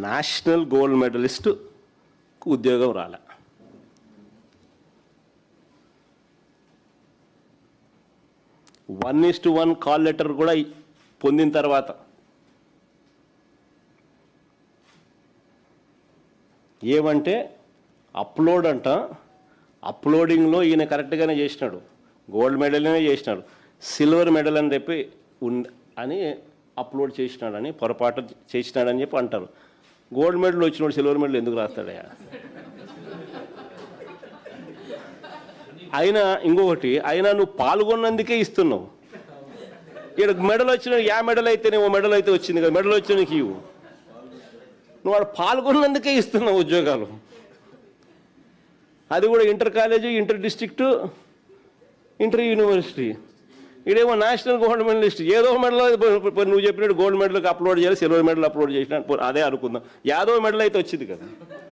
National gold medallist ఉద్యోగం రాలే. 1:1 call letter కూడా పొందిన తర్వాత ఏమంటే అప్లోడ్ అంట, అప్లోడింగ్లో ఈయన కరెక్ట్గానే చేసినాడు, గోల్డ్ మెడల్నే చేసినాడు, సిల్వర్ మెడల్ అని చెప్పి అని అప్లోడ్ చేసినాడని పొరపాటు చేసినాడని చెప్పి అంటారు. గోల్డ్ మెడల్ వచ్చినోడు సిల్వర్ మెడల్ ఎందుకు రాస్తాడయా? అయినా ఇంకొకటి, అయినా నువ్వు పాల్గొన్నందుకే ఇస్తున్నావు. ఇక్కడ మెడల్ వచ్చిన మెడల్ అయితేనే ఓ మెడల్ అయితే వచ్చింది కదా, మెడల్ వచ్చిన నీకు ఇవ్వు. నువ్వు వాడు పాల్గొన్నందుకే ఇస్తున్నావు ఉద్యోగాలు. అది కూడా inter college, inter district, inter university. ఇదేమో నేషనల్ గోల్డ్ మెడలిస్ట్. ఏదో మెడల్ నువ్వు చెప్పినట్టు గోల్డ్ మెడల్కి అప్లోడ్ చేయాలి, సిల్వర్ మెడల్ అప్లోడ్ చేసిన అదే అనుకుందాం, యాదో మెడల్ అయితే వచ్చింది కదా.